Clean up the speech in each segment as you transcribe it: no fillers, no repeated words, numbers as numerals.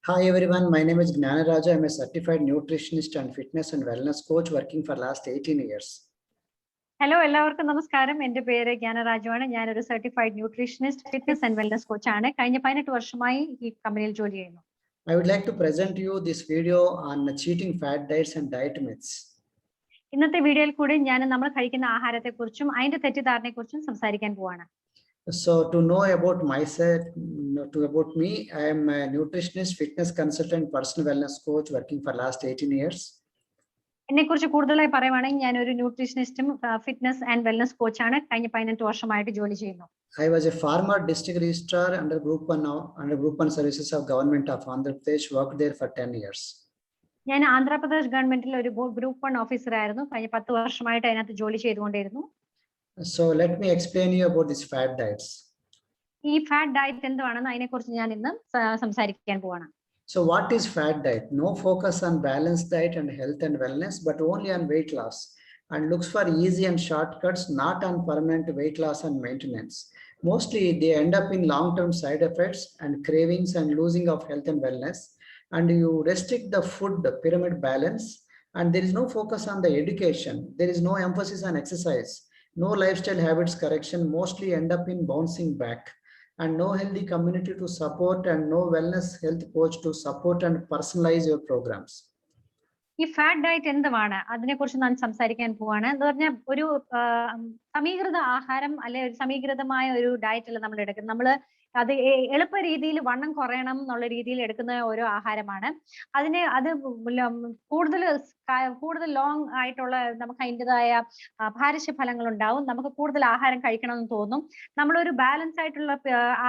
Hi everyone, my name is Gnanaraja. I'm a certified nutritionist and fitness and wellness coach working for last 18 years. Hello എല്ലാവർക്കും നമസ്കാരം. എൻ്റെ പേര് ജ്ഞാനരാജുവാണ്. ഞാനൊരു certified nutritionist, fitness and wellness കോച്ചാണ്. കഴിഞ്ഞ 18 വർഷമായി ഈ കമ്പനിയിൽ ജോലി ചെയ്യുന്നു. I would like to present you this video on cheating fat diets and diet myths. ഇന്നത്തെ വീഡിയോയിൽ കൂടി നമ്മൾ കഴിക്കുന്ന ആഹാരത്തെക്കുറിച്ചും അതിന്റെ തെറ്റിദ്ധാരണയെക്കുറിച്ചും സംസാരിക്കാൻ പോവാണ്. So to know about myself, about me, I am a nutritionist, fitness consultant, personal wellness coach working for last 18 years. എന്നെക്കുറിച്ച് കൂടുതലായി പറയുവാണെങ്കിൽ ഞാനൊരു ന്യൂട്രീഷനിസ്റ്റും ഫിറ്റ്നസ് ആൻഡ് വെൽനസ് കോച്ചാണ്. കഴിഞ്ഞ 18 വർഷമായിട്ട് ജോലി ചെയ്യുന്നു. I was a former district registrar under Group 1 services of government of Andhra Pradesh, worked there for 10 years. ഞാൻ ആന്ധ്രാപ്രദേശ് ഗവൺമെന്റിൽ ഒരു ഗ്രൂപ്പ് 1 ഓഫീസർ ആയിരുന്നു. കഴിഞ്ഞ 10 വർഷമായിട്ട് അതിനകത്ത് ജോലി ചെയ്തുകൊണ്ടിരുന്നു. So let me explain you about these fat diets. ഈ ഫാറ്റ് ഡയറ്റ് എന്താണെന്ന് അതിനെക്കുറിച്ച് ഞാൻ ഇന്ന് സംസാരിക്കാൻ പോവാണ്. So what is fat diet? No focus on balanced diet and health and wellness, but only on weight loss, and looks for easy and shortcuts, not on permanent weight loss and maintenance. Mostly they end up in long-term side effects and cravings and losing of health and wellness. And you restrict the food pyramid balance, and there is no focus on the education. There is no emphasis on exercise, no lifestyle habits correction, mostly end up in bouncing back. And no healthy community to support, and no wellness health coach to support and personalize your programs. ഈ fat diet എന്താണ് അതിനെക്കുറിച്ച് ഞാൻ സംസാരിക്കാൻ പോവാണ്. എന്ന് പറഞ്ഞാൽ ഒരു സമീകൃത ആഹാരം അല്ലെ ഒരു സമീകൃതമായ ഒരു ഡയറ്റ് അല്ല നമ്മൾ എടുക്കുന്നത്. നമ്മൾ അത് എളുപ്പ രീതിയിൽ വണ്ണം കുറയണം എന്നുള്ള രീതിയിൽ എടുക്കുന്ന ഓരോ ആഹാരമാണ്. അത് കൂടുതൽ ലോങ് ആയിട്ടുള്ള നമുക്ക് അതിൻ്റെതായ ഭാരശ്യഫലങ്ങൾ ഉണ്ടാവും. നമുക്ക് കൂടുതൽ ആഹാരം കഴിക്കണമെന്ന് തോന്നും. നമ്മളൊരു ബാലൻസ് ആയിട്ടുള്ള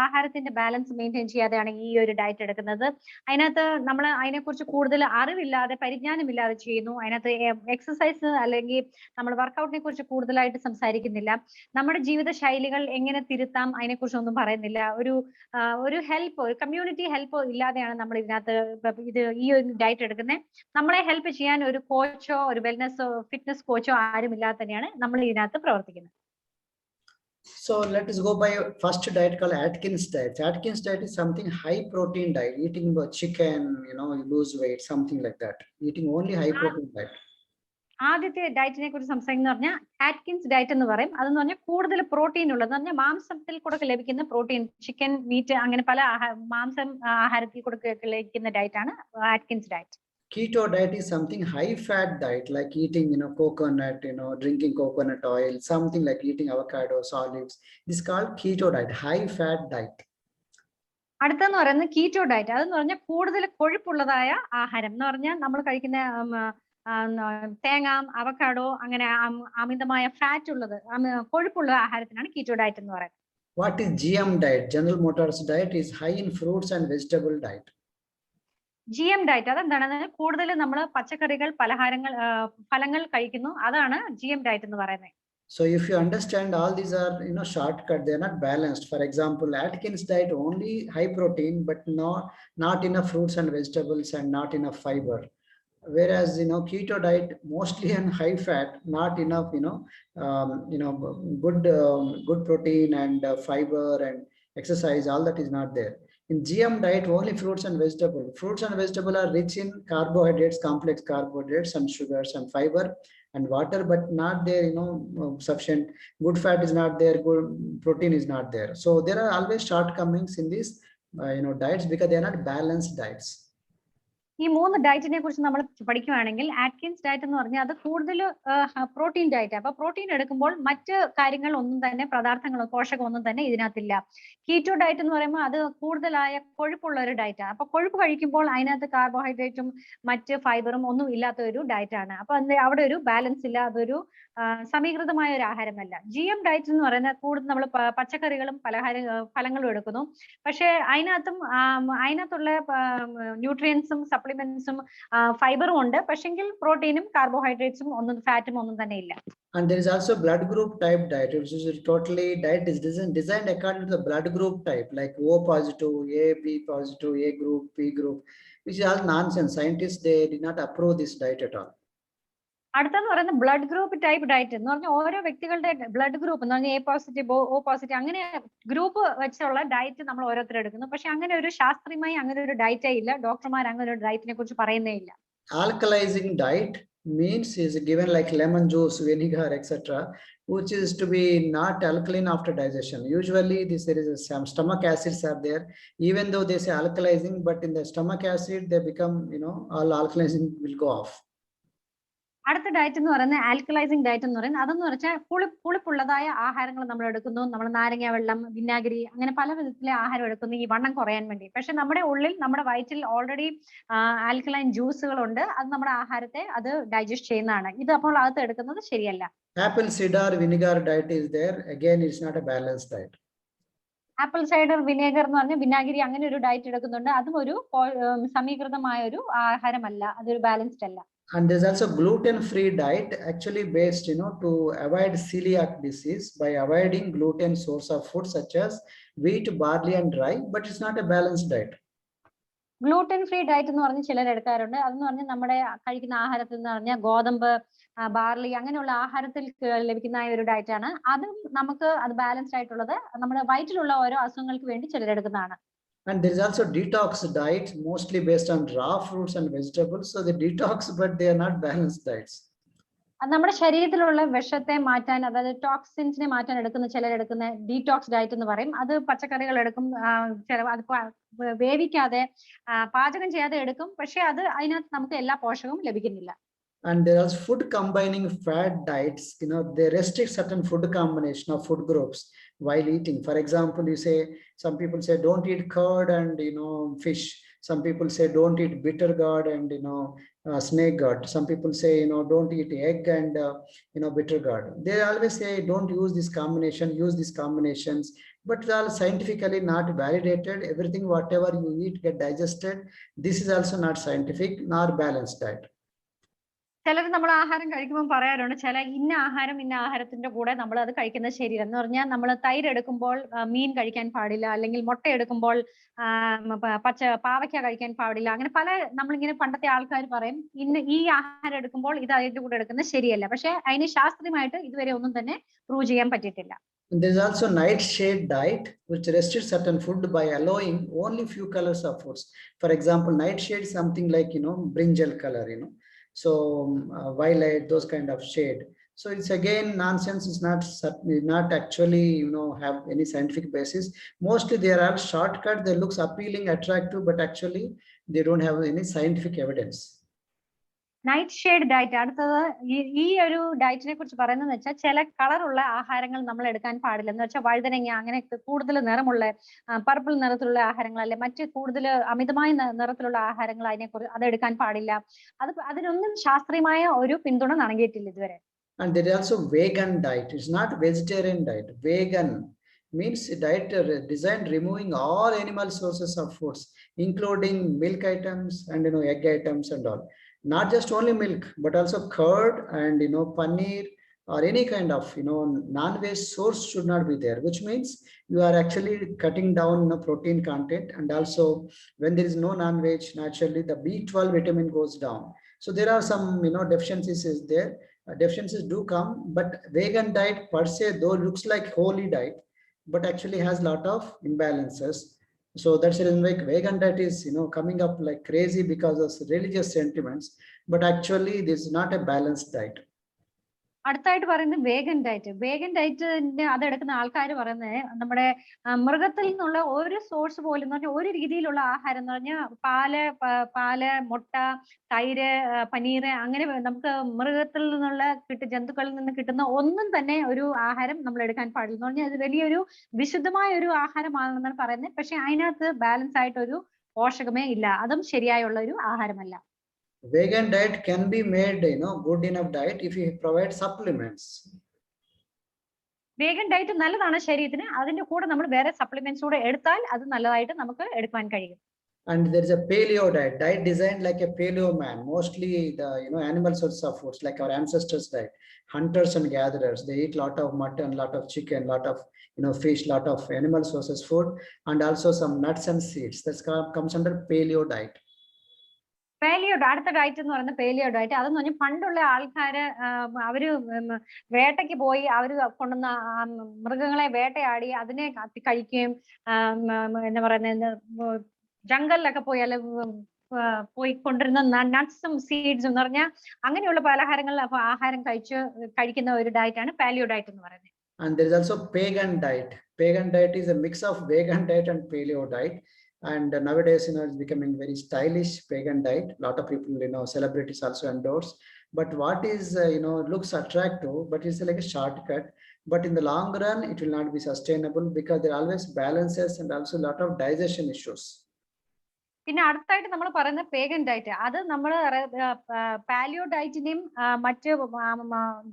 ആഹാരത്തിന്റെ ബാലൻസ് മെയിൻറ്റെയിൻ ചെയ്യാതെയാണ് ഈ ഒരു ഡയറ്റ് എടുക്കുന്നത്. അതിനകത്ത് നമ്മൾ അതിനെക്കുറിച്ച് കൂടുതൽ അറിവില്ലാതെ പരിജ്ഞാനമില്ലാതെ ചെയ്യുന്നു. അതിനകത്ത് എക്സസൈസ് അല്ലെങ്കിൽ നമ്മൾ വർക്കൗട്ടിനെ കുറിച്ച് കൂടുതലായിട്ട് സംസാരിക്കുന്നില്ല. നമ്മുടെ ജീവിത ശൈലികൾ എങ്ങനെ തിരുത്താം അതിനെക്കുറിച്ച് ഒന്നും പറയുന്നില്ല. ഒരു ഹെൽപ്പ്, ഒരു കമ്മ്യൂണിറ്റി ഹെൽപ്പ് ഇല്ലാതെയാണ് നമ്മൾ ഇതിനകത്ത് ഈ ഒരു ഡയറ്റ് എടുക്കുന്നത്. നമ്മളെ ഹെൽപ്പ് ചെയ്യാൻ ഒരു കോച്ചോ ഒരു വെൽനസ് ഫിറ്റ്നസ് കോച്ചോ ആരുമില്ലാതെ തന്നെയാണ് നമ്മൾ ഇതിനകത്ത് പ്രവർത്തിക്കുന്നത്. So let us go by first diet called Atkins diet. Atkins diet is something high protein diet, eating chicken, you lose weight, something like that. Eating only high protein diet. ആദ്യത്തെ ഡയറ്റിനെ കുറിച്ച് സംസാരിക്കുന്ന പറഞ്ഞാൽ Atkins diet എന്ന് പറയും. അതെന്ന് പറഞ്ഞാൽ കൂടുതൽ protein ഉള്ളത് എന്ന് പറഞ്ഞാൽ മാംസത്തിൽ കൂടെ ലഭിക്കുന്ന പ്രോട്ടീൻ, ചിക്കൻ, മീറ്റ്, അങ്ങനെ പല മാംസം ആഹാരത്തിൽ കൂടെ ലഭിക്കുന്ന ഡയറ്റ് ആണ് Atkins diet. Keto diet is something high fat diet, like eating coconut, drinking coconut oil, something like eating avocados, olives. This is called keto diet, high fat diet. അടുത്തെന്ന് പറയുന്നത് keto diet. അതെന്ന് പറഞ്ഞാൽ കൂടുതൽ കൊഴുപ്പുള്ളതായ ആഹാരം എന്ന് പറഞ്ഞാൽ നമ്മൾ കഴിക്കുന്ന തേങ്ങ, അവക്കാഡോ, അങ്ങനെ അമിതമായ ഫാറ്റ് ഉള്ളത്, കൊഴുപ്പുള്ള ആഹാരത്തിനാണ് കീറ്റോ ഡയറ്റ് എന്ന് പറയുന്നത്. What is GM diet? General Motors diet is high in fruits and vegetable diet. GM diet അതെന്താണ്? കൂടുതൽ നമ്മൾ പച്ചക്കറികൾ, ഫലങ്ങൾ കഴിക്കുന്നു. അതാണ് GM ഡയറ്റ് എന്ന് പറയുന്നത്. So if you understand, all these are shortcut, they are not balanced. For example, Atkins diet only high protein, but not enough fruits and vegetables and not enough fiber. Whereas keto diet mostly on high fat, not enough good protein and fiber and exercise, all that is not there. In GM diet only fruits and vegetables. Fruits and vegetables are rich in carbohydrates, complex carbohydrates and sugars and fiber and water, but not there sufficient good fat is not there, good protein is not there. So there are always shortcomings in these diets because they are not balanced diets. ഈ 3 ഡയറ്റിനെ കുറിച്ച് നമ്മൾ പഠിക്കുകയാണെങ്കിൽ Atkins diet എന്ന് പറഞ്ഞാൽ അത് കൂടുതൽ protein diet. അപ്പൊ protein എടുക്കുമ്പോൾ മറ്റ് കാര്യങ്ങൾ ഒന്നും തന്നെ, പദാർത്ഥങ്ങളോ പോഷകം ഒന്നും തന്നെ ഇതിനകത്തില്ല. കീറ്റോ ഡയറ്റ് എന്ന് പറയുമ്പോൾ അത് കൂടുതലായ കൊഴുപ്പുള്ള ഒരു ഡയറ്റാണ്. അപ്പൊ കൊഴുപ്പ് കഴിക്കുമ്പോൾ അതിനകത്ത് കാർബോഹൈഡ്രേറ്റും മറ്റ് ഫൈബറും ഒന്നും ഇല്ലാത്ത ഒരു ഡയറ്റ് ആണ്. അപ്പൊ അവിടെ ഒരു ബാലൻസ് ഇല്ല, അതൊരു സമീകൃതമായ ഒരു ആഹാരമല്ല. GM ഡയറ്റ് എന്ന് പറയുന്നത് കൂടുതൽ നമ്മൾ പച്ചക്കറികളും ഫലങ്ങളും എടുക്കുന്നു. പക്ഷെ അതിനകത്തുള്ള ന്യൂട്രിയൻസും സപ്ലിമെന്റ്സും ഫൈബറും ഉണ്ട്. പക്ഷെങ്കിൽ പ്രോട്ടീനും കാർബോഹൈഡ്രേറ്റ്സും ഒന്നും ഫാറ്റും ഒന്നും തന്നെ ഇല്ല. And there is also blood group type diet, which is totally diet is designed according to the blood group type, like O positive, A, B positive, A group, P group, which is all nonsense. Scientists, they did not approve this diet at all. അടുത്തെന്ന് പറയുന്നത് blood group type diet എന്ന് പറഞ്ഞാൽ ഓരോ വ്യക്തികളുടെ blood group എന്ന് പറഞ്ഞാൽ A positive O positive അങ്ങനെ group വെച്ചുള്ള ഡയറ്റ് നമ്മൾ ഓരോരുത്തർ എടുക്കുന്നു. പക്ഷെ അങ്ങനെ ഒരു ശാസ്ത്രീയമായി അങ്ങനെ ഒരു ഡയറ്റേ ഇല്ല. ഡോക്ടർമാർ അങ്ങനെ ഒരു ഡയറ്റിനെ കുറിച്ച് പറയുന്നേ ഇല്ല. Alkalizing diet means is given like lemon juice, vinegar, etc., which is to be not alkaline after digestion. Usually there is some stomach acids are there, even though they say alkalizing, but in the stomach acid they become, all alkalizing will go off. അടുത്ത diet എന്ന് പറയുന്നത് ആൽക്കലൈസിങ് diet എന്ന് പറയുന്നത് അതെന്ന് വെച്ചാൽ പുളിപ്പുള്ളതായ ആഹാരങ്ങൾ നമ്മൾ എടുക്കുന്നു. നമ്മൾ നാരങ്ങ വെള്ളം, വിനാഗിരി അങ്ങനെ പല വിധത്തിലെ ആഹാരം എടുക്കുന്നു ഈ വണ്ണം കുറയാൻ വേണ്ടി. പക്ഷെ നമ്മുടെ ഉള്ളിൽ നമ്മുടെ വയറ്റിൽ ഓൾറെഡി ആൽക്കലൈൻ ജ്യൂസുകളുണ്ട്. അത് നമ്മുടെ ആഹാരത്തെ അത് ഡൈജസ്റ്റ് ചെയ്യുന്നതാണ്. ഇത് അപ്പോൾ അകത്ത് എടുക്കുന്നത് ശരിയല്ല. Apple cider vinegar diet is there. Again, it's not a balanced diet. Apple cider vinegar എന്ന് പറഞ്ഞാൽ വിനാഗിരി അങ്ങനെ ഒരു ഡയറ്റ് എടുക്കുന്നുണ്ട്. അതും ഒരു സമീകൃതമായ ഒരു ആഹാരമല്ല, അതൊരു ബാലൻസ്ഡ് അല്ല. And there's also gluten-free diet, actually based, to avoid celiac disease by avoiding gluten source of food such as wheat, barley, and rye, but it's not a balanced diet. Gluten free diet എന്ന് പറഞ്ഞ് ചിലർ എടുക്കാറുണ്ട്. അതെന്ന് പറഞ്ഞാൽ നമ്മുടെ കഴിക്കുന്ന ആഹാരത്തിൽ എന്ന് പറഞ്ഞാൽ ഗോതമ്പ്, ബാർലി അങ്ങനെയുള്ള ആഹാരത്തിൽ ലഭിക്കുന്ന ഒരു ഡയറ്റ് ആണ്. അതും നമുക്ക് അത് ബാലൻസ്ഡ് ആയിട്ടുള്ളത് നമ്മുടെ വയറ്റിലുള്ള ഓരോ അസുഖങ്ങൾക്ക് വേണ്ടി ചിലർ എടുക്കുന്നതാണ്. And there is also detox diet, mostly based on raw fruits and vegetables. So they detox, but they are not balanced diets. നമ്മുടെ ശരീരത്തിലുള്ള വിഷത്തെ മാറ്റാൻ, അതായത് ടോക്സിൻസിനെ മാറ്റാൻ ചിലരെടുക്കുന്ന ഡീടോക്സ് ഡയറ്റ് എന്ന് പറയും. അത് പച്ചക്കറികൾ എടുക്കും, അത് വേവിക്കാതെ പാചകം ചെയ്യാതെ എടുക്കും. പക്ഷെ അത് അതിനകത്ത് നമുക്ക് എല്ലാ പോഷകവും ലഭിക്കുന്നില്ല. And there are food combining fat diets. They restrict certain food combination of food groups while eating. For example, some people say don't eat curd and fish. Some people say don't eat bitter gourd and snake gourd. Some people say don't eat egg and bitter gourd. They always say don't use this combination, use these combinations, but they are scientifically not validated. Everything whatever you eat get digested. This is also not scientific nor balanced diet. ചിലർ നമ്മൾ ആഹാരം കഴിക്കുമ്പോൾ പറയാറുണ്ട് ഇന്ന ആഹാരത്തിന്റെ കൂടെ നമ്മൾ അത് കഴിക്കുന്നത് ശരിയല്ല എന്ന് പറഞ്ഞാൽ നമ്മൾ തൈര് എടുക്കുമ്പോൾ മീൻ കഴിക്കാൻ പാടില്ല, അല്ലെങ്കിൽ മുട്ട എടുക്കുമ്പോൾ പാവയ്ക്ക കഴിക്കാൻ പാടില്ല. അങ്ങനെ പല നമ്മളിങ്ങനെ പണ്ടത്തെ ആൾക്കാർ പറയും ഈ ആഹാരം എടുക്കുമ്പോൾ ഇത് അതിന്റെ കൂടെ എടുക്കുന്നത് ശരിയല്ല. പക്ഷെ അതിന് ശാസ്ത്രീയമായിട്ട് ഇതുവരെ ഒന്നും തന്നെ പ്രൂവ് ചെയ്യാൻ പറ്റിയിട്ടില്ല. There is also nightshade diet, which restricts certain food by allowing only few colors of foods. For example, nightshade is something like brinjal color, so violet, those kind of shade. So it's again nonsense. It's not actually have any scientific basis. Mostly they are all shortcut. They looks appealing, attractive, but actually they don't have any scientific evidence. Night shade diet അടുത്തത് ഈ ഒരു ഡയറ്റിനെ കുറിച്ച് പറയുന്നത് വെച്ചാൽ ചില കളറുള്ള ആഹാരങ്ങൾ നമ്മൾ എടുക്കാൻ പാടില്ല. എന്ന് വെച്ചാൽ വഴുതനങ്ങ അങ്ങനെ കൂടുതൽ നിറമുള്ള പർപ്പിൾ നിറത്തിലുള്ള ആഹാരങ്ങൾ, അല്ലെ മറ്റ് കൂടുതൽ അമിതമായ നിറത്തിലുള്ള ആഹാരങ്ങൾ അത് എടുക്കാൻ പാടില്ല. അതിനൊന്നും ശാസ്ത്രീയമായ ഒരു പിന്തുണ നൽകിയിട്ടില്ല ഇതുവരെ. And there is also vegan diet. It's not vegetarian diet. Vegan means diet designed removing all animal sources of foods, including milk items and egg items and all. Not just only milk, but also curd and paneer or any kind of non-veg source should not be there, which means you are actually cutting down protein content. And also when there is no non-veg, naturally the B12 vitamin goes down. So there are some deficiencies is there. Deficiencies do come, but vegan diet per se though looks like holy diet, but actually has lot of imbalances. So that's the reason why vegan diet is coming up like crazy because of religious sentiments, but actually this is not a balanced diet. അടുത്തായിട്ട് പറയുന്നത് vegan diet. Vegan ഡയറ്റിന്റെ അതെടുക്കുന്ന ആൾക്കാർ പറയുന്നത് നമ്മുടെ മൃഗത്തിൽ നിന്നുള്ള ഒരു source പോലും എന്ന് പറഞ്ഞാൽ ഒരു രീതിയിലുള്ള ആഹാരം എന്ന് പറഞ്ഞാൽ പാല്, മുട്ട, തൈര്, പനീർ അങ്ങനെ നമുക്ക് മൃഗത്തിൽ നിന്നുള്ള ജന്തുക്കളിൽ നിന്ന് കിട്ടുന്ന ഒന്നും തന്നെ ഒരു ആഹാരം നമ്മൾ എടുക്കാൻ പാടില്ല എന്ന് പറഞ്ഞാൽ അത് വലിയൊരു വിശുദ്ധമായ ഒരു ആഹാരമാണെന്നാണ് പറയുന്നത്. പക്ഷെ അതിനകത്ത് ബാലൻസ് ആയിട്ട് ഒരു പോഷകമേ ഇല്ല. അതും ശരിയായുള്ള ഒരു ആഹാരമല്ല. Vegan diet can be made good enough diet if you provide supplements. Vegan diet നല്ലതാണ് ശരീരത്തിന്. അതിന്റെ കൂടെ നമ്മൾ വേറെ സപ്ലിമെന്റ്സ് കൂടെ എടുത്താൽ അത് നല്ലതായിട്ട് നമുക്ക് എടുക്കാൻ കഴിയും. And there is a paleo diet designed like a paleo man. Mostly the animal sources of foods like our ancestors diet. Hunters and gatherers, they eat lot of mutton, lot of chicken, lot of fish, lot of animal sources food, and also some nuts and seeds. That comes under paleo diet. Paleo അടുത്ത diet എന്ന് പറയുന്നത് paleo diet. അതെന്ന് പറഞ്ഞാൽ പണ്ടുള്ള ആൾക്കാര് അവര് വേട്ടയ്ക്ക് പോയി അവര് കൊണ്ടുവന്ന മൃഗങ്ങളെ വേട്ടയാടി അതിനെ കഴിക്കുകയും എന്താ പറയുന്നത് ജംഗലിലൊക്കെ പോയി അല്ലെ പോയി കൊണ്ടിരുന്ന നട്ട്സും സീഡ്സും എന്ന് പറഞ്ഞാൽ അങ്ങനെയുള്ള പലഹാരങ്ങൾ ആഹാരം കഴിക്കുന്ന ഒരു ഡയറ്റാണ് പാലിയോ ഡയറ്റ് എന്ന് പറയുന്നത്. And there is also pagan diet. Pagan diet is a mix of vegan diet and paleo diet. And nowadays, it's becoming very stylish pagan diet. A lot of people, celebrities also endorse. But what is, looks attractive, but it's like a shortcut. But in the long run, it will not be sustainable because there are always balances and also a lot of digestion issues. പിന്നെ അടുത്തായിട്ട് നമ്മൾ പറയുന്ന pagan diet, അത് നമ്മൾ paleo ഡയറ്റിനെയും മറ്റ്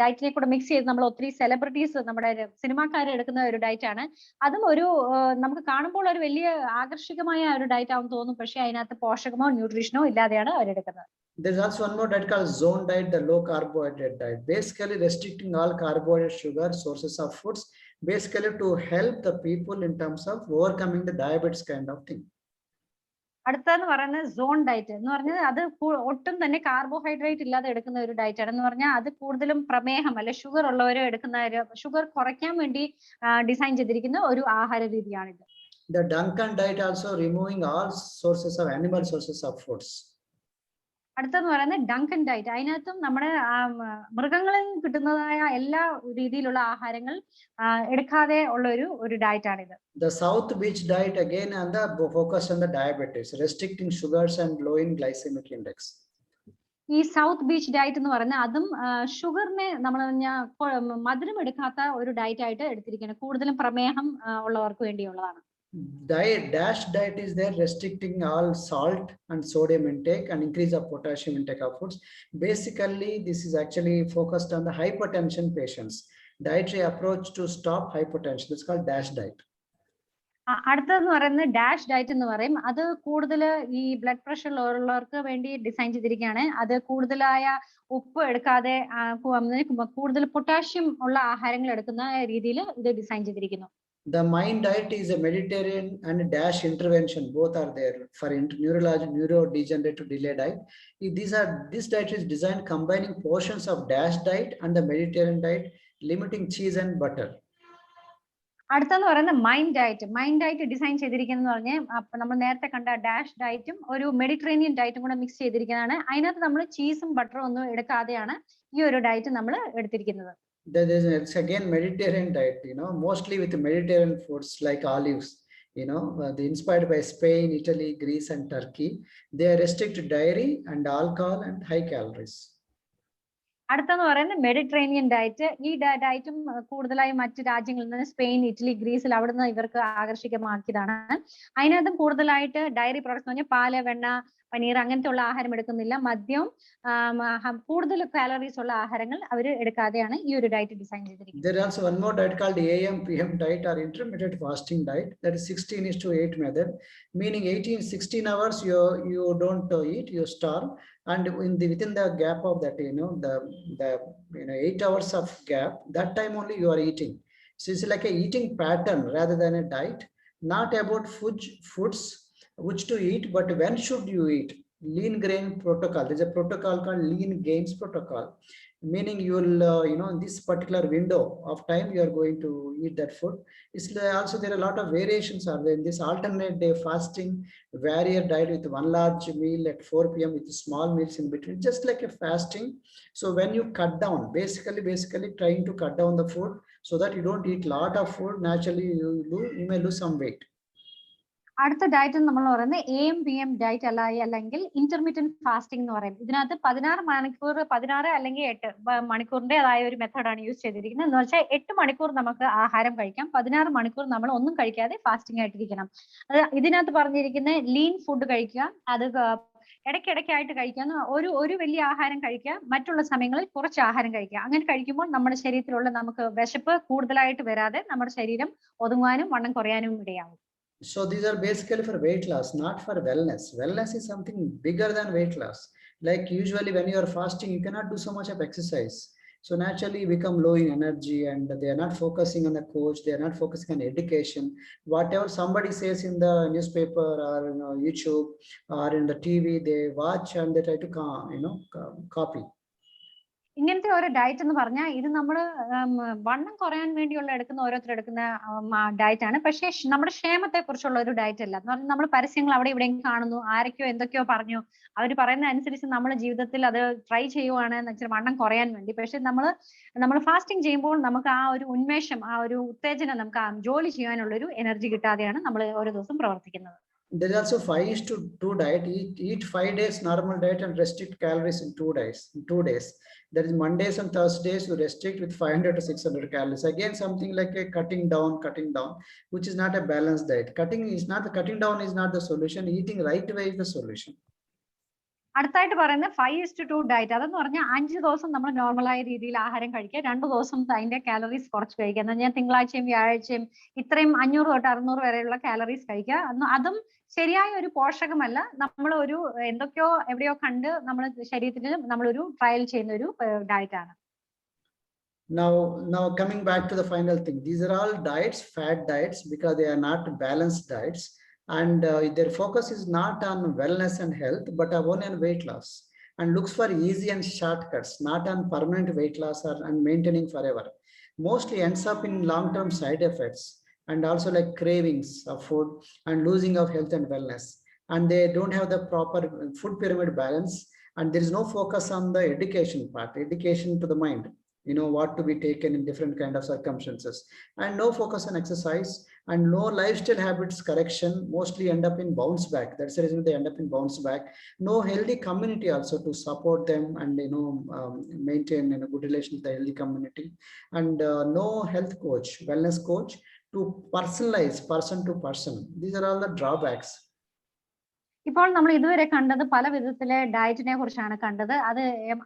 ഡയറ്റിനെ കൂടെ mix ചെയ്ത് നമ്മൾ ഒത്തിരി സെലിബ്രിറ്റീസ് നമ്മുടെ സിനിമാക്കാരെ എടുക്കുന്ന ഒരു ഡയറ്റ് ആണ്. അതും ഒരു നമുക്ക് കാണുമ്പോൾ ഒരു വലിയ ആകർഷകമായ ഒരു ഡയറ്റ് ആവും തോന്നും, പക്ഷെ അതിനകത്ത് പോഷകമോ ന്യൂട്രീഷനോ ഇല്ലാതെയാണ് അവരെടുക്കുന്നത്. There's also one more diet called zone diet, the low carbohydrate diet, basically restricting all carbohydrate, sugar sources of foods, basically to help the people in terms of overcoming the diabetes kind of thing. അടുത്തെന്ന് പറയുന്നത് zone diet എന്ന് പറഞ്ഞാൽ അത് ഒട്ടും തന്നെ carbohydrate ഇല്ലാതെ എടുക്കുന്ന ഒരു ഡയറ്റ് ആണ്. എന്ന് പറഞ്ഞാൽ അത് കൂടുതലും പ്രമേഹം അല്ലെ ഷുഗർ ഉള്ളവരും എടുക്കുന്ന ഷുഗർ കുറയ്ക്കാൻ വേണ്ടി ഡിസൈൻ ചെയ്തിരിക്കുന്ന ഒരു ആഹാര രീതിയാണിത്. The Dunkin diet also removing all sources of animal sources of foods. അടുത്തെന്ന് പറയുന്നത് ഡങ്കൻ ഡയറ്റ്. അതിനകത്തും നമ്മുടെ മൃഗങ്ങളിൽ നിന്ന് കിട്ടുന്നതായ എല്ലാ രീതിയിലുള്ള ആഹാരങ്ങൾ എടുക്കാതെ ഉള്ള ഒരു ഡയറ്റ് ആണിത്. The South Beach diet again and the focus on the diabetes, restricting sugars and lowering glycemic index. ഈ സൗത്ത് ബീച്ച് ഡയറ്റ് എന്ന് പറയുന്നത് അതും ഷുഗറിനെ നമ്മൾ മധുരം എടുക്കാത്ത ഒരു ഡയറ്റ് ആയിട്ട് എടുത്തിരിക്കുന്നത്, കൂടുതലും പ്രമേഹം ഉള്ളവർക്ക് വേണ്ടിയുള്ളതാണ്. Dash diet is there, restricting all salt and sodium intake and increase of potassium intake of foods. Basically, this is actually focused on the hypertension patients. Dietary approach to stop hypertension. It's called dash diet. അടുത്തതെന്ന് പറയുന്നത് dash diet എന്ന് പറയും. അത് കൂടുതൽ ഈ blood pressure ഉള്ളവർക്ക് വേണ്ടി design ചെയ്തിരിക്കുകയാണ്. അത് കൂടുതലായ ഉപ്പ് എടുക്കാതെ കൂടുതൽ പൊട്ടാഷ്യം ഉള്ള ആഹാരങ്ങൾ എടുക്കുന്ന രീതിയിൽ ഇത് ഡിസൈൻ ചെയ്തിരിക്കുന്നു. The Mind diet is a Mediterranean and DASH intervention. Both are there for neurodegenerative delay diet. This diet is designed combining portions of DASH diet and the Mediterranean diet, limiting cheese and butter. അടുത്തെന്ന് പറയുന്നത് mind diet. Mind diet design ചെയ്തിരിക്കുന്നത് പറഞ്ഞാൽ നമ്മൾ നേരത്തെ കണ്ട dash ഡയറ്റും ഒരു Mediterranean ഡയറ്റും കൂടെ mix ചെയ്തിരിക്കുന്നതാണ്. അതിനകത്ത് നമ്മൾ ചീസും ബട്ടറും ഒന്നും എടുക്കാതെയാണ് ഈ ഒരു ഡയറ്റ് നമ്മൾ എടുത്തിരിക്കുന്നത്. It's again Mediterranean diet, mostly with Mediterranean foods like olives, they inspired by Spain, Italy, Greece and Turkey. They restrict dairy and alcohol and high calories. അടുത്തെന്ന് പറയുന്നത് മെഡിറ്ററേനിയൻ ഡയറ്റ്. ഈ ഡയറ്റും കൂടുതലായി മറ്റ് രാജ്യങ്ങളിൽ നിന്ന് സ്പെയിൻ, ഇറ്റലി, ഗ്രീസിൽ അവിടുന്ന് ഇവർക്ക് ആകർഷികമാക്കിയതാണ്. അതിനകത്തും കൂടുതലായിട്ട് ഡയറി പ്രോഡക്ട്സ് എന്ന് പറഞ്ഞാൽ പാല്, വെണ്ണ, പനീർ അങ്ങനത്തെ ഉള്ള ആഹാരം എടുക്കുന്നില്ല. മദ്യം, കൂടുതൽ കാലറീസ് ഉള്ള ആഹാരങ്ങൾ അവർ എടുക്കാതെയാണ് ഈ ഒരു ഡയറ്റ് ഡിസൈൻ ചെയ്തിരിക്കുന്നത്. There is also one more diet called AM PM diet or intermittent fasting diet. That is 16:8 method, meaning 16 hours you don't eat, you starve, and within the gap of that, the 8 hours of gap, that time only you are eating. So it's like a eating pattern rather than a diet. Not about foods which to eat, but when should you eat. Lean grain protocol. There's a protocol called Lean Gains protocol, meaning you will in this particular window of time you are going to eat that food. It's also there are a lot of variations are there in this alternate day fasting warrior diet with one large meal at 4 p.m. with small meals in between, just like a fasting. So when you cut down, basically trying to cut down the food so that you don't eat lot of food, naturally you may lose some weight. അടുത്ത diet നമ്മൾ പറയുന്നത് AM PM diet അല്ലെങ്കിൽ ഇന്റർമീഡിയന്റ് fasting എന്ന് പറയും. ഇതിനകത്ത് 16 മണിക്കൂർ 16 അല്ലെങ്കിൽ 8 മണിക്കൂറിന്റേതായ ഒരു മെത്തേഡാണ് യൂസ് ചെയ്തിരിക്കുന്നത്. എന്ന് വെച്ചാൽ 8 മണിക്കൂർ നമുക്ക് ആഹാരം കഴിക്കാം, 16 മണിക്കൂർ നമ്മൾ ഒന്നും കഴിക്കാതെ ഫാസ്റ്റിംഗ് ആയിട്ടിരിക്കണം. അത് ഇതിനകത്ത് പറഞ്ഞിരിക്കുന്ന ലീൻ ഫുഡ് കഴിക്കുക, അത് ഇടയ്ക്കിടയ്ക്കായിട്ട് കഴിക്കുക, ഒരു വലിയ ആഹാരം കഴിക്കുക, മറ്റുള്ള സമയങ്ങളിൽ കുറച്ച് ആഹാരം കഴിക്കുക. അങ്ങനെ കഴിക്കുമ്പോൾ നമ്മുടെ ശരീരത്തിലുള്ള നമുക്ക് വിശപ്പ് കൂടുതലായിട്ട് വരാതെ നമ്മുടെ ശരീരം ഒതുങ്ങാനും വണ്ണം കുറയാനും ഇടയാകും. So these are basically for weight loss, not for wellness. Wellness is something bigger than weight loss. Like usually when you are fasting, you cannot do so much of exercise. So naturally become low in energy, and they are not focusing on the coach, they are not focusing on education. Whatever somebody says in the newspaper or YouTube or in the TV, they watch and they try to copy. ഇങ്ങനത്തെ ഒരു diet എന്ന് പറഞ്ഞാൽ ഇത് നമ്മൾ വണ്ണം കുറയാൻ വേണ്ടിയുള്ള ഓരോരുത്തർ എടുക്കുന്ന ഡയറ്റ് ആണ്. പക്ഷേ നമ്മുടെ ക്ഷേമത്തെ കുറിച്ചുള്ള ഒരു ഡയറ്റ് അല്ല. എന്ന് പറഞ്ഞാൽ നമ്മൾ പരസ്യങ്ങൾ അവിടെ ഇവിടെയും കാണുന്നു, ആരൊക്കെയോ എന്തൊക്കെയോ പറഞ്ഞു, അവർ പറയുന്ന അനുസരിച്ച് നമ്മുടെ ജീവിതത്തിൽ അത് ട്രൈ ചെയ്യുവാണ് എന്ന് വെച്ചാൽ വണ്ണം കുറയാൻ വേണ്ടി. പക്ഷെ നമ്മൾ ഫാസ്റ്റിംഗ് ചെയ്യുമ്പോൾ നമുക്ക് ആ ഒരു ഉന്മേഷം, ആ ഒരു ഉത്തേജനം, നമുക്ക് ആ ജോലി ചെയ്യാനുള്ള ഒരു എനർജി കിട്ടാതെയാണ് നമ്മൾ ഓരോ ദിവസം പ്രവർത്തിക്കുന്നത്. There is also 5:2 diet. Eat 5 days normal diet and restrict calories in 2 days. That is Mondays and Thursdays you restrict with 500 to 600 calories. Again, something like a cutting down, which is not a balanced diet. Cutting down is not the solution. Eating right way is the solution. അടുത്തായിട്ട് പറയുന്ന 5:2 diet. അതെന്ന് പറഞ്ഞാൽ 5 ദിവസം നമ്മൾ നോർമലായ രീതിയിൽ ആഹാരം കഴിക്കുക, 2 ദിവസം അതിന്റെ കാലറീസ് കുറച്ച് കഴിക്കുക. എന്ന് പറഞ്ഞാൽ തിങ്കളാഴ്ചയും വ്യാഴാഴ്ചയും ഇത്രയും 500 തൊട്ട് 600 വരെയുള്ള കാലറീസ് കഴിക്കുക. അതും ശരിയായ ഒരു പോഷകമല്ല. നമ്മൾ ഒരു എന്തൊക്കെയോ എവിടെയോ കണ്ട് നമ്മൾ ശരീരത്തിന് നമ്മളൊരു ട്രയൽ ചെയ്യുന്ന ഒരു ഡയറ്റ് ആണ്. Now coming back to the final thing, these are all diets, fad diets, because they are not balanced diets. And their focus is not on wellness and health, but only on weight loss, and looks for easy and shortcuts, not on permanent weight loss and maintaining forever. Mostly ends up in long-term side effects and also like cravings of food and losing of health and wellness. And they don't have the proper food pyramid balance, and there is no focus on the education part, education to the mind, what to be taken in different kind of circumstances, and no focus on exercise and no lifestyle habits correction. Mostly end up in bounce back. That's the reason they end up in bounce back. No healthy community also to support them and maintain good relation with the healthy community, and no health coach, wellness coach to personalize person to person. These are all the drawbacks. ഇപ്പോൾ നമ്മൾ ഇതുവരെ കണ്ടത് പല വിധത്തിലെ ഡയറ്റിനെ കുറിച്ചാണ് കണ്ടത്. അത്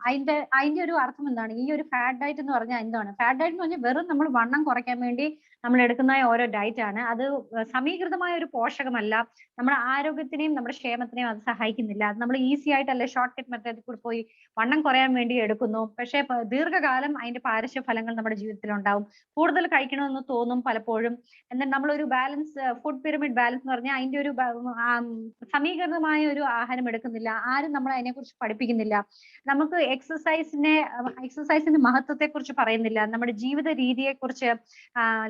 അതിന്റെ ഒരു അർത്ഥം എന്താണ്? ഈ ഒരു ഫാറ്റ് ഡയറ്റ് എന്ന് പറഞ്ഞാൽ എന്താണ്? ഫാറ്റ് ഡയറ്റ് എന്ന് പറഞ്ഞാൽ വെറും നമ്മൾ വണ്ണം കുറയ്ക്കാൻ വേണ്ടി നമ്മൾ എടുക്കുന്ന ഓരോ ഡയറ്റ് ആണ്. അത് സമീകൃതമായ ഒരു പോഷകമല്ല. നമ്മുടെ ആരോഗ്യത്തിനെയും നമ്മുടെ ക്ഷേമത്തിനെയും അത് സഹായിക്കുന്നില്ല. അത് നമ്മൾ ഈസി ആയിട്ടല്ലേ ഷോർട്ട് കട്ട് മെത്തേഡിൽ കൂടി പോയി വണ്ണം കുറയാൻ വേണ്ടി എടുക്കുന്നു. പക്ഷേ ദീർഘകാലം അതിന്റെ പാർശ്വഫലങ്ങൾ നമ്മുടെ ജീവിതത്തിൽ ഉണ്ടാവും. കൂടുതൽ കഴിക്കണമെന്ന് തോന്നും പലപ്പോഴും. എന്നാൽ നമ്മളൊരു ബാലൻസ്, ഫുഡ് പിരമിഡ് ബാലൻസ് എന്ന് പറഞ്ഞാൽ അതിന്റെ ഒരു സമീകൃതമായ ഒരു ആഹാരം എടുക്കുന്നില്ല. ആരും നമ്മളെ അതിനെക്കുറിച്ച് പഠിപ്പിക്കുന്നില്ല. നമുക്ക് എക്സസൈസിന്റെ മഹത്വത്തെ കുറിച്ച് പറയുന്നില്ല. നമ്മുടെ ജീവിത രീതിയെക്കുറിച്ച്,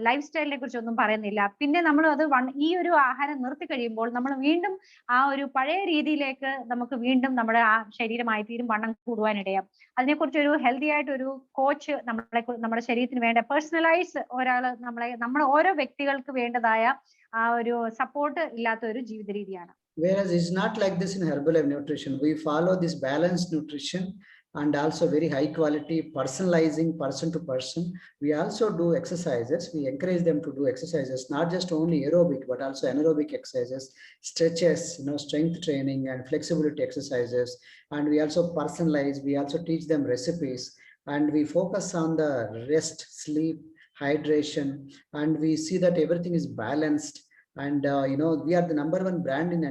ലൈഫ് സ്റ്റൈലിനെ കുറിച്ച് ഒന്നും പറയുന്നില്ല. പിന്നെ നമ്മൾ അത് ഈ ഒരു ആഹാരം നിർത്തി കഴിയുമ്പോൾ നമ്മൾ വീണ്ടും ആ ഒരു പഴയ രീതിയിലേക്ക് നമുക്ക് വീണ്ടും നമ്മുടെ ആ ശരീരമായി തീരും, വണ്ണം കൂടുവാനിടയാം. അതിനെക്കുറിച്ച് ഒരു ഹെൽത്തി ആയിട്ട് ഒരു കോച്ച് നമ്മുടെ ശരീരത്തിന് വേണ്ട പേഴ്സണലൈസ് നമ്മുടെ ഓരോ വ്യക്തികൾക്ക് വേണ്ടതായ ആ ഒരു സപ്പോർട്ട് ഇല്ലാത്ത ഒരു ജീവിത രീതിയാണ്. Whereas it's not like this in Herbalife Nutrition. We follow this balanced nutrition and also very high quality personalizing person to person. We also do exercises. We encourage them to do exercises, not just only aerobic, but also anaerobic exercises, stretches, strength training and flexibility exercises. And we also personalize, we also teach them recipes, and we focus on the rest, sleep, hydration, and we see that everything is balanced. And we are the number one brand in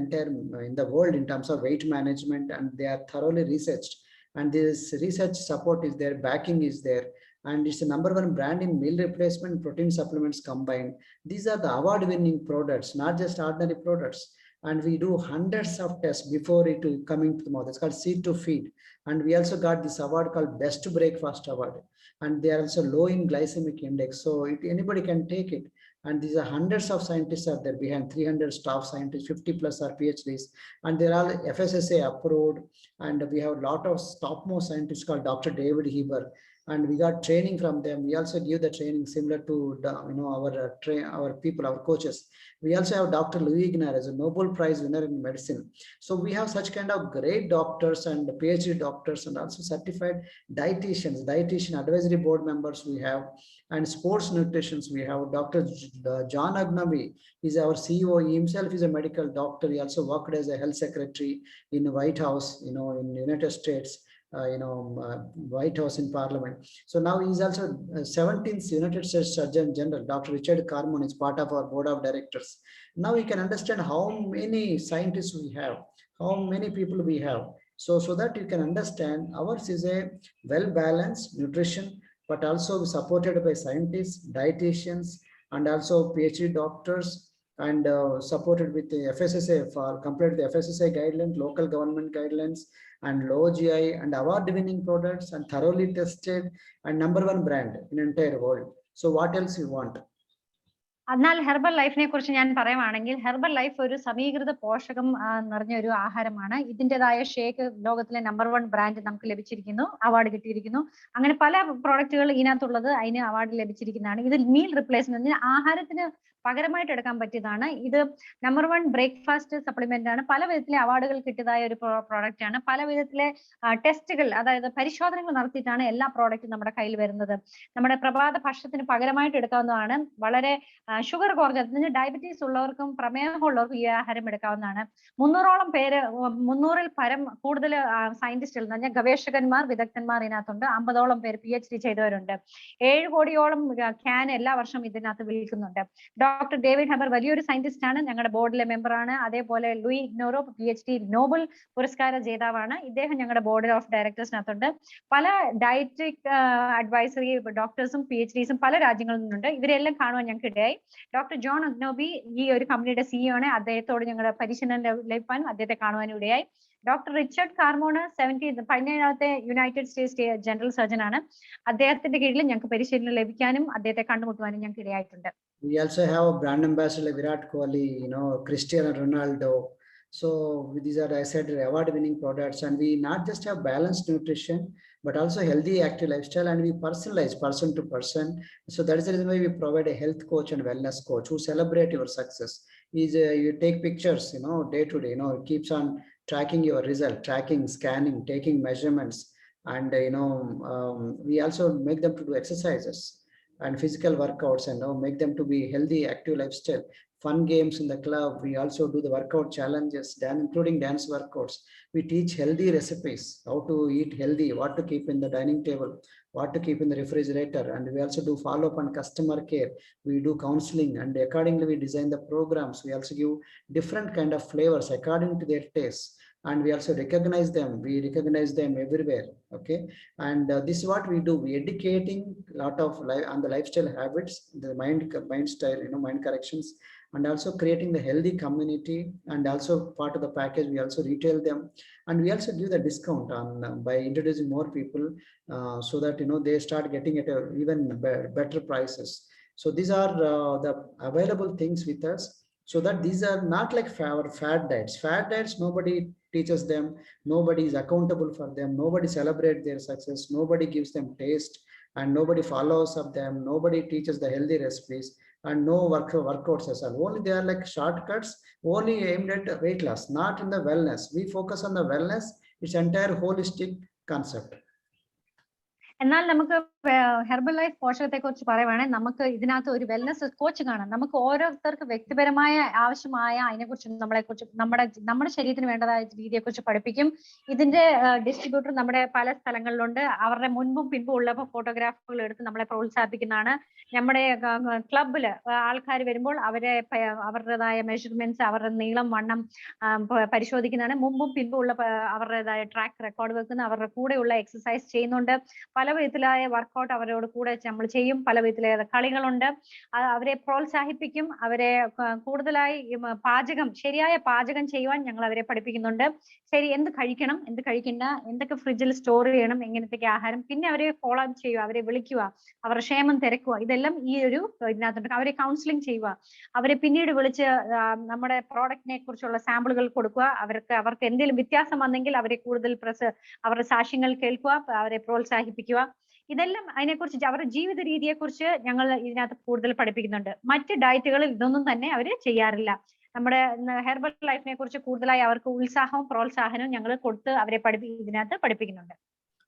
the world in terms of weight management, and they are thoroughly researched, and this research support is there, backing is there, and it's the number one brand in meal replacement, protein supplements combined. These are the award winning products, not just ordinary products. And we do hundreds of tests before it coming to the mouth. It's called seed to feed. And we also got this award called Best Breakfast Award. And they are also low in glycemic index. So anybody can take it. And these are hundreds of scientists are there behind, 300 staff scientists, 50 plus are PhDs, and they're all FSSA approved. And we have a lot of topmost scientists called Dr. David Heber, and we got training from them. We also give the training similar to our people, our coaches. We also have Dr. Louis Ignar as a Nobel Prize winner in medicine. So we have such kind of great doctors and PhD doctors, and also certified dietitians, dietitian advisory board members we have, and sports nutritionists we have. Dr. John Agnabi is our CEO. He himself is a medical doctor. He also worked as a health secretary in the White House, in the United States. White House in Parliament. So now he's also 17th United States Surgeon General. Dr. Richard Carmon is part of our board of directors. Now we can understand how many scientists we have, how many people we have. So that you can understand ours is a well-balanced nutrition but also supported by scientists, dietitians, and also PhD doctors, and supported with the FSSA for compared to the FSSA guidelines, local government guidelines, and low GI and award-winning products, and thoroughly tested and #1 brand in entire world. So what else you want? എന്നാൽ herbal ലൈഫിനെ കുറിച്ച് ഞാൻ പറയുവാണെങ്കിൽ herbal life ഒരു സമീകൃത പോഷകം നിറഞ്ഞ ഒരു ആഹാരമാണ്. ഇതിൻ്റെതായ ഷേക്ക് ലോകത്തിലെ #1 ബ്രാൻഡ് നമുക്ക് ലഭിച്ചിരിക്കുന്നു, അവാർഡ് കിട്ടിയിരിക്കുന്നു. അങ്ങനെ പല പ്രോഡക്റ്റുകൾ ഇതിനകത്തുള്ളത് അതിന് അവാർഡ് ലഭിച്ചിരിക്കുന്നതാണ്. ഇത് മീൽ റിപ്ലേസ്മെന്റ്, ആഹാരത്തിന് പകരമായിട്ട് എടുക്കാൻ പറ്റിയതാണ്. ഇത് #1 ബ്രേക്ക്ഫാസ്റ്റ് സപ്ലിമെന്റ് ആണ്. പല വിധത്തിലെ അവാർഡുകൾ കിട്ടിയതായ ഒരു പ്രോഡക്റ്റ് ആണ്. പല വിധത്തിലെ ടെസ്റ്റുകൾ, അതായത് പരിശോധനകൾ നടത്തിയിട്ടാണ് എല്ലാ പ്രോഡക്റ്റും നമ്മുടെ കയ്യിൽ വരുന്നത്. നമ്മുടെ പ്രഭാത ഭക്ഷണത്തിന് പകരമായിട്ട് എടുക്കാവുന്നതാണ്. വളരെ ഷുഗർ കുറഞ്ഞ ഡയബറ്റീസ് ഉള്ളവർക്കും പ്രമേഹമുള്ളവർക്കും ഈ ആഹാരം എടുക്കാവുന്നതാണ്. 300ഓളം പേര്, 300ൽ പരം കൂടുതൽ സയന്റിസ്റ്റുകൾ എന്ന് പറഞ്ഞാൽ ഗവേഷകന്മാർ, വിദഗ്ധന്മാർ ഇതിനകത്തുണ്ട്. 50ഓളം പേര് PhD ചെയ്തവരുണ്ട്. 7 കോടിയോളം ക്യാൻ എല്ലാ വർഷവും ഇതിനകത്ത് വിൽക്കുന്നുണ്ട്. ഡോക്ടർ ഡേവിഡ് ഹെബർ വലിയൊരു സയന്റിസ്റ്റ് ആണ്, ഞങ്ങളുടെ ബോർഡിലെ മെമ്പറാണ്. അതേപോലെ ലൂയി ഇഗ്നോറോ PhD നോബൽ പുരസ്കാര ജേതാവാണ്. ഇദ്ദേഹം ഞങ്ങളുടെ ബോർഡ് ഓഫ് ഡയറക്ടേഴ്സിനകത്തുണ്ട്. പല ഡയറ്ററിക് അഡ്വൈസറി ഡോക്ടേഴ്സും PhDസും പല രാജ്യങ്ങളിൽ നിന്നുണ്ട്. ഇവരെല്ലാം കാണുവാൻ ഞങ്ങൾക്ക് ഇടയായി. ഡോക്ടർ ജോൺ അഗ്നോബി ഈ ഒരു കമ്പനിയുടെ CEO ആണ്. അദ്ദേഹത്തോട് ഞങ്ങളുടെ പരിശീലനം ലഭിക്കാനും അദ്ദേഹത്തെ കാണുവാനും ഇടയായി. ഡോക്ടർ റിച്ചർഡ് കാർമോണ് 17ാമത്തെ യുണൈറ്റഡ് സ്റ്റേറ്റ്സ് ജനറൽ സർജൻ ആണ്. അദ്ദേഹത്തിന്റെ കീഴിൽ ഞങ്ങൾക്ക് പരിശീലനം ലഭിക്കാനും അദ്ദേഹത്തെ കണ്ടുമുട്ടുവാനും ഞങ്ങൾക്ക് ഇടയായിട്ടുണ്ട്. We also have a brand ambassador like Virat Kohli, Cristiano Ronaldo. So these are, I said, award-winning products, and we not just have balanced nutrition, but also healthy, active lifestyle, and we personalize person to person. So that is the reason why we provide a health coach and wellness coach who celebrate your success. You take pictures, day to day, it keeps on tracking your result, tracking, scanning, taking measurements, and we also make them to do exercises and physical workouts, and make them to be healthy, active lifestyle. Fun games in the club. We also do the workout challenges, including dance workouts. We teach healthy recipes, how to eat healthy, what to keep in the dining table, what to keep in the refrigerator, and we also do follow-up on customer care. We do counseling, and accordingly we design the programs. We also give different kind of flavors according to their taste, and we also recognize them. We recognize them everywhere. Okay, and this is what we do. We educating a lot of on the lifestyle habits, the mind style, mind corrections, and also creating the healthy community. And also part of the package, we also retail them, and we also give the discount on by introducing more people, so that they start getting at even better prices. So these are the available things with us. So that these are not like our fad diets. Fad diets, nobody teaches them, nobody is accountable for them, nobody celebrates their success, nobody gives them taste, and nobody follows up them, nobody teaches the healthy recipes, and no workouts as well. Only they are like shortcuts, only aimed at weight loss, not in the wellness. We focus on the wellness. It's entire holistic concept. എന്നാൽ നമുക്ക് herbal life പോഷകത്തെ കുറിച്ച് പറയുവാണെങ്കിൽ നമുക്ക് ഇതിനകത്ത് ഒരു wellness coach കാണാം. നമുക്ക് ഓരോരുത്തർക്ക് വ്യക്തിപരമായ ആവശ്യമായ അതിനെക്കുറിച്ച് നമ്മുടെ ശരീരത്തിന് വേണ്ടതായ രീതിയെക്കുറിച്ച് പഠിപ്പിക്കും. ഇതിന്റെ ഡിസ്ട്രിബ്യൂട്ടർ നമ്മുടെ പല സ്ഥലങ്ങളിലുണ്ട്. അവരുടെ മുൻപും പിൻപും ഉള്ള ഫോട്ടോഗ്രാഫുകൾ എടുത്ത് നമ്മളെ പ്രോത്സാഹിപ്പിക്കുന്നതാണ്. നമ്മുടെ ക്ലബില് ആൾക്കാർ വരുമ്പോൾ അവരുടേതായ മെഷർമെന്റ്സ്, അവരുടെ നീളം, വണ്ണം പരിശോധിക്കുന്നതാണ്. മുമ്പും പിൻപും ഉള്ള അവരുടേതായ ട്രാക്ക് റെക്കോർഡ് വെക്കുന്ന, അവരുടെ കൂടെയുള്ള എക്സസൈസ് ചെയ്യുന്നുണ്ട്. പല വിധത്തിലായ വർക്കൗട്ട് അവരോട് കൂടെ നമ്മൾ ചെയ്യും. പല വിധത്തിലായ കളികളുണ്ട്. അവരെ പ്രോത്സാഹിപ്പിക്കും. അവരെ കൂടുതലായി ശരിയായ പാചകം ചെയ്യുവാൻ ഞങ്ങൾ അവരെ പഠിപ്പിക്കുന്നുണ്ട്. ശരി, എന്ത് കഴിക്കണം, എന്ത് കഴിക്കണ്ട, എന്തൊക്കെ ഫ്രിഡ്ജിൽ സ്റ്റോർ ചെയ്യണം, എങ്ങനത്തെ ആഹാരം, പിന്നെ അവരെ ഫോളോ അപ്പ് ചെയ്യുക, അവരെ വിളിക്കുക, അവരുടെ ക്ഷേമം തിരക്കുക. ഇതെല്ലാം ഈ ഒരു ഇതിനകത്തുണ്ട്. അവരെ കൗൺസിലിംഗ് ചെയ്യുക, അവരെ പിന്നീട് വിളിച്ച് നമ്മുടെ പ്രോഡക്റ്റിനെ കുറിച്ചുള്ള സാമ്പിളുകൾ കൊടുക്കുക. അവർക്ക് എന്തെങ്കിലും വ്യത്യാസം വന്നെങ്കിൽ അവരെ കൂടുതൽ അവരുടെ സാക്ഷ്യങ്ങൾ കേൾക്കുക, അവരെ പ്രോത്സാഹിപ്പിക്കുക. ഇതെല്ലാം അതിനെക്കുറിച്ച് അവരുടെ ജീവിത രീതിയെക്കുറിച്ച് ഞങ്ങൾ ഇതിനകത്ത് കൂടുതൽ പഠിപ്പിക്കുന്നുണ്ട്. മറ്റ് ഡയറ്റുകളിൽ ഇതൊന്നും തന്നെ അവർ ചെയ്യാറില്ല. നമ്മുടെ ഹെർബൽ ലൈഫിനെ കുറിച്ച് കൂടുതലായി അവർക്ക് ഉത്സാഹവും പ്രോത്സാഹനവും ഞങ്ങൾ കൊടുത്ത് അവരെ ഇതിനകത്ത് പഠിപ്പിക്കുന്നുണ്ട്.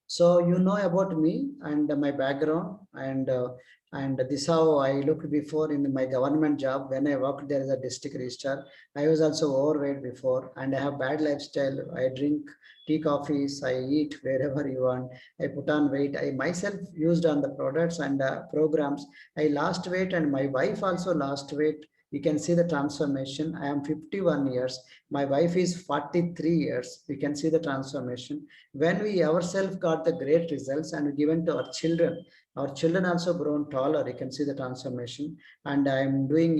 So you know about me and my background, and this how I looked before in my government job. When I worked there as a district registrar, I was also overweight before, and I have bad lifestyle. I drink tea, coffees, I eat wherever you want. I put on weight. I myself used on the products and programs. I lost weight, and my wife also lost weight. You can see the transformation. I am 51 years. My wife is 43 years. We can see the transformation. When we ourselves got the great results and given to our children, Our children also grown taller. You can see the transformation. And I'm doing,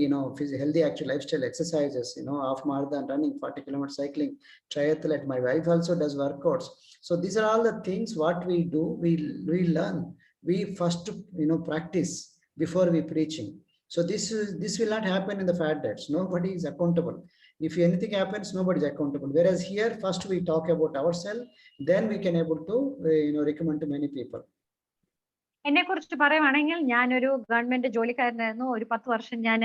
healthy actual lifestyle exercises, half marathon running, 40 kilometer cycling, triathlete. My wife also does workouts. So these are all the things what we do. We learn. We first, practice before we preaching. So this will not happen in the fat diets. Nobody is accountable. If anything happens, nobody is accountable. Whereas here, first we talk about ourselves, then we can able to, recommend to many people. എന്നെ കുറിച്ച് പറയുവാണെങ്കിൽ ഞാനൊരു government ജോലിക്കാരനായിരുന്നു. ഒരു 10 വർഷം ഞാൻ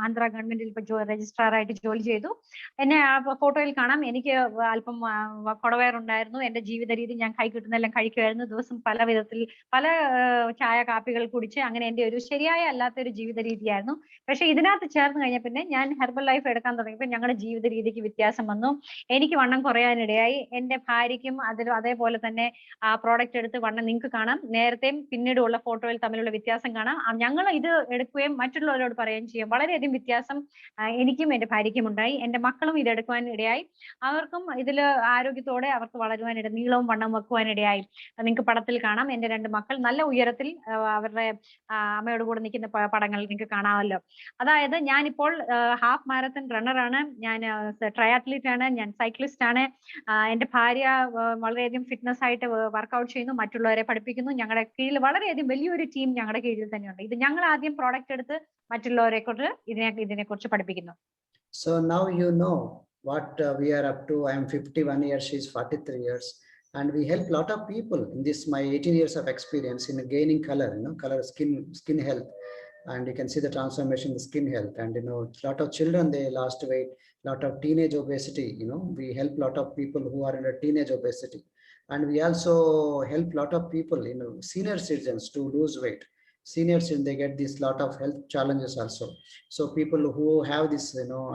ആന്ധ്ര ഗവൺമെന്റിൽ registrar ആയിട്ട് ജോലി ചെയ്തു. എന്നെ ആ ഫോട്ടോയിൽ കാണാം. എനിക്ക് അല്പം കുടവയറുണ്ടായിരുന്നു. എന്റെ ജീവിത രീതി ഞാൻ കൈ കിട്ടുന്നെല്ലാം കഴിക്കുമായിരുന്നു. ദിവസം പല വിധത്തിൽ പല ചായ കാപ്പികൾ കുടിച്ച് അങ്ങനെ എന്റെ ഒരു ശരിയായ അല്ലാത്തൊരു ജീവിത രീതിയായിരുന്നു. പക്ഷെ ഇതിനകത്ത് ചേർന്ന് കഴിഞ്ഞ പിന്നെ ഞാൻ ഹെർബൽ ലൈഫ് എടുക്കാൻ തുടങ്ങിയപ്പോൾ ഞങ്ങളുടെ ജീവിത രീതിക്ക് വ്യത്യാസം വന്നു. എനിക്ക് വണ്ണം കുറയാനിടയായി. എന്റെ ഭാര്യയ്ക്കും അതേപോലെ തന്നെ ആ പ്രോഡക്റ്റ് എടുത്ത് വണ്ണം നിങ്ങൾക്ക് കാണാം. നേരത്തെയും പിന്നീട് ഫോട്ടോയിൽ തമ്മിലുള്ള വ്യത്യാസം കാണാം. ഞങ്ങൾ ഇത് എടുക്കുകയും മറ്റുള്ളവരോട് പറയുകയും ചെയ്യും. വളരെയധികം വ്യത്യാസം എനിക്കും എന്റെ ഭാര്യയ്ക്കും ഉണ്ടായി. എന്റെ മക്കളും ഇത് എടുക്കുവാൻ ഇടയായി. അവർക്കും ഇതിൽ ആരോഗ്യത്തോടെ അവർക്ക് വളരുവാനിട നീളവും വണ്ണവും വെക്കുവാനിടയായി. നിങ്ങൾക്ക് പടത്തിൽ കാണാം എന്റെ 2 മക്കൾ നല്ല ഉയരത്തിൽ അവരുടെ അമ്മയോട് കൂടെ നിൽക്കുന്ന പടങ്ങൾ നിങ്ങൾക്ക് കാണാമല്ലോ. അതായത് ഞാനിപ്പോൾ ഹാഫ് മാരത്തൺ റണ്ണറാണ്, ഞാൻ ട്രയാത്ലീറ്റ് ആണ്, ഞാൻ സൈക്ലിസ്റ്റ് ആണ്. എന്റെ ഭാര്യ വളരെയധികം ഫിറ്റ്നസ് ആയിട്ട് വർക്ക്ഔട്ട് ചെയ്യുന്നു, മറ്റുള്ളവരെ പഠിപ്പിക്കുന്നു. ഞങ്ങളുടെ കീഴിൽ വളരെയധികം വലിയൊരു ടീം ഞങ്ങളുടെ കീഴിൽ തന്നെയുണ്ട്. ഇത് ഞങ്ങൾ ആദ്യം പ്രോഡക്റ്റ് എടുത്ത് മറ്റുള്ളവരെ കൊണ്ട് ഇതിനെക്കുറിച്ച് പഠിപ്പിക്കുന്നു. So now you know what we are up to. I am 51 years, she is 43 years, and we help a lot of people in this my 18 years of experience in gaining color, color, skin health, and you can see the transformation in the skin health. And a lot of children, they lost weight, lot of teenage obesity. We help a lot of people who are in a teenage obesity. And we also help a lot of people, senior citizens to lose weight. Senior citizens, they get this lot of health challenges also. So people who have this,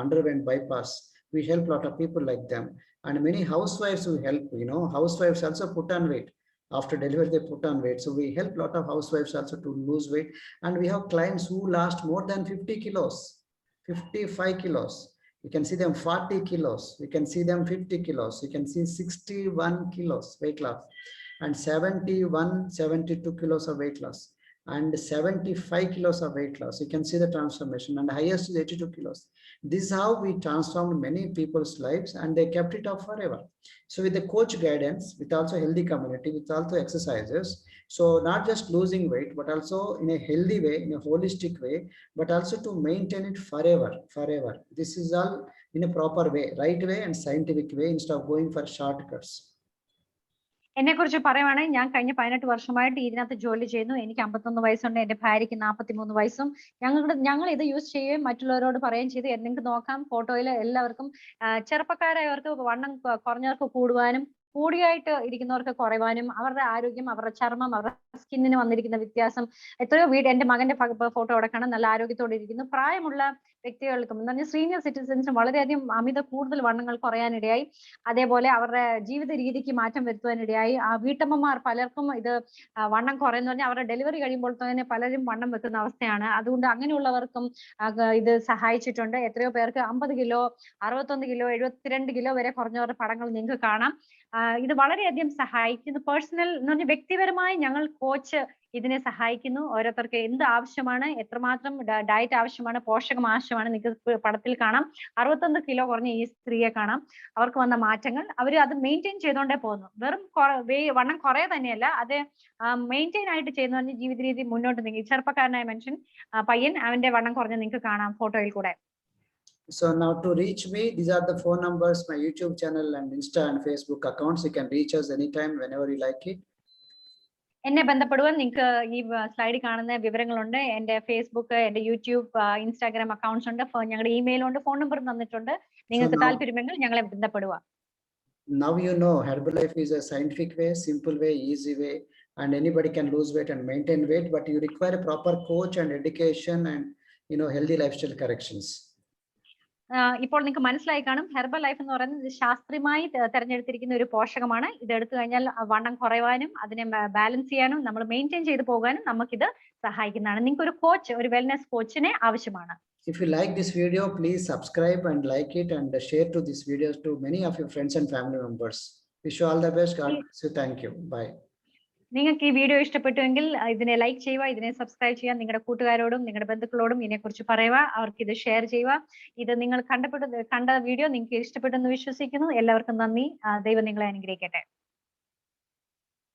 underwent bypass, we help a lot of people like them. And many housewives we help, housewives also put on weight. After delivery, they put on weight. So we help a lot of housewives also to lose weight. And we have clients who lost more than 50 kilos, 55 kilos. You can see them 40 kilos. You can see them 50 kilos. You can see 61 kilos weight loss, and 72 kilos of weight loss, and 75 kilos of weight loss. You can see the transformation, and the highest is 82 kilos. This is how we transformed many people's lives, and they kept it up forever. So with the coach guidance, with also healthy community, with also exercises, so not just losing weight, but also in a healthy way, in a holistic way, but also to maintain it forever. This is all in a proper way, right way and scientific way, instead of going for shortcuts. എന്നെ കുറിച്ച് പറയുവാണെങ്കിൽ ഞാൻ കഴിഞ്ഞ 18 വർഷമായിട്ട് ഇതിനകത്ത് ജോലി ചെയ്യുന്നു. എനിക്ക് 51 വയസ്സുണ്ട്, എന്റെ ഭാര്യയ്ക്ക് 43 വയസ്സും. ഞങ്ങൾ ഇത് യൂസ് ചെയ്യുകയും മറ്റുള്ളവരോട് പറയുകയും ചെയ്ത് നിങ്ങൾക്ക് നോക്കാം ഫോട്ടോയിൽ എല്ലാവർക്കും ചെറുപ്പക്കാരായവർക്ക് വണ്ണം കുറഞ്ഞവർക്ക് കൂടുവാനും കൂടിയായിട്ട് ഇരിക്കുന്നവർക്ക് കുറയുവാനും, അവരുടെ ആരോഗ്യം, അവരുടെ ചർമ്മം, അവരുടെ സ്കിന്നിന് വന്നിരിക്കുന്ന വ്യത്യാസം എത്രയോ എന്റെ മകന്റെ ഫോട്ടോ അവിടെ കാണാൻ നല്ല ആരോഗ്യത്തോടെ ഇരിക്കുന്നു. പ്രായമുള്ള വ്യക്തികൾക്കും എന്ന് പറഞ്ഞാൽ സീനിയർ സിറ്റിസൻസിനും വളരെയധികം കൂടുതൽ വണ്ണങ്ങൾ കുറയാനിടയായി. അതേപോലെ അവരുടെ ജീവിത രീതിക്ക് മാറ്റം വരുത്തുവാനിടയായി. വീട്ടമ്മമാർ പലർക്കും ഇത് വണ്ണം കുറയെന്ന് പറഞ്ഞാൽ അവരുടെ ഡെലിവറി കഴിയുമ്പോൾ തന്നെ പലരും വണ്ണം വെക്കുന്ന അവസ്ഥയാണ്. അതുകൊണ്ട് അങ്ങനെയുള്ളവർക്കും ഇത് സഹായിച്ചിട്ടുണ്ട്. എത്രയോ പേർക്ക് 50 കിലോ, 61 കിലോ, 72 കിലോ വരെ കുറഞ്ഞവരുടെ പടങ്ങൾ നിങ്ങൾക്ക് കാണാം. ഇത് വളരെയധികം സഹായിക്കുന്നു. പേഴ്സണൽ എന്ന് പറഞ്ഞാൽ വ്യക്തിപരമായി ഞങ്ങൾ കോച്ച് ഇതിനെ സഹായിക്കുന്നു. ഓരോരുത്തർക്ക് എന്ത് ആവശ്യമാണ്, എത്രമാത്രം ഡയറ്റ് ആവശ്യമാണ്, പോഷകം ആവശ്യമാണ്, നിങ്ങൾക്ക് പടത്തിൽ കാണാം. 61 കിലോ കുറഞ്ഞ ഈ സ്ത്രീയെ കാണാം. അവർക്ക് വന്ന മാറ്റങ്ങൾ അവർ അത് മെയിൻറ്റെയിൻ ചെയ്തുകൊണ്ടേ പോകുന്നു. വെറും വണ്ണം കുറേ തന്നെയല്ല, അത് മെയിൻറ്റെയിൻ ആയിട്ട് ചെയ്യുന്ന പറഞ്ഞ ജീവിത രീതി മുന്നോട്ട് നീങ്ങി. ചെറുപ്പക്കാരനായ മനുഷ്യൻ പയ്യൻ, അവന്റെ വണ്ണം കുറഞ്ഞ് നിങ്ങൾക്ക് കാണാം ഫോട്ടോയിൽ കൂടെ. So now to reach me, these are the phone numbers, my YouTube channel and Insta and Facebook accounts. You can reach us anytime, whenever you like it. എന്നെ ബന്ധപ്പെടുവാൻ നിങ്ങൾക്ക് ഈ സ്ലൈഡിൽ കാണുന്ന വിവരങ്ങളുണ്ട്. എന്റെ ഫേസ്ബുക്ക്, എന്റെ യൂട്യൂബ്, ഇൻസ്റ്റാഗ്രാം അക്കൗണ്ട്സ് ഉണ്ട്, ഞങ്ങളുടെ ഇമെയിലുണ്ട്, phone number തന്നിട്ടുണ്ട്. നിങ്ങൾക്ക് താല്പര്യമെങ്കിൽ ഞങ്ങളെ ബന്ധപ്പെടുക. Now you know Herbalife is a scientific way, simple way, easy way, and anybody can lose weight and maintain weight, but you require a proper coach and education and healthy lifestyle corrections. ഇപ്പോൾ നിങ്ങൾക്ക് മനസ്സിലായി കാണും, herbal life എന്ന് പറയുന്നത് ശാസ്ത്രീയമായി തെരഞ്ഞെടുത്തിരിക്കുന്ന ഒരു പോഷകമാണ്. ഇത് എടുത്തു കഴിഞ്ഞാൽ വണ്ണം കുറയുവാനും അതിനെ ബാലൻസ് ചെയ്യാനും നമ്മൾ മെയിൻറ്റെയിൻ ചെയ്ത് പോകാനും നമുക്കിത് സഹായിക്കുന്നതാണ്. നിങ്ങൾക്ക് ഒരു കോച്ച്, ഒരു വെൽനെസ് കോച്ചിനെ ആവശ്യമാണ്. If you like this video, please subscribe and like it and share to this videos to many of your friends and family members. Wish you all the best. God bless you. Thank you. Bye. നിങ്ങൾക്ക് ഈ video ഇഷ്ടപ്പെട്ടുവെങ്കിൽ ഇതിനെ like ചെയ്യുക, ഇതിനെ subscribe ചെയ്യുക, നിങ്ങളുടെ കൂട്ടുകാരോടും നിങ്ങളുടെ ബന്ധുക്കളോടും ഇതിനെക്കുറിച്ച് പറയുക, അവർക്ക് ഇത് ഷെയർ ചെയ്യുക. ഇത് നിങ്ങൾ കണ്ട വീഡിയോ നിങ്ങൾക്ക് ഇഷ്ടപ്പെട്ടെന്ന് വിശ്വസിക്കുന്നു. എല്ലാവർക്കും നന്ദി. ദൈവം നിങ്ങളെ അനുഗ്രഹിക്കട്ടെ.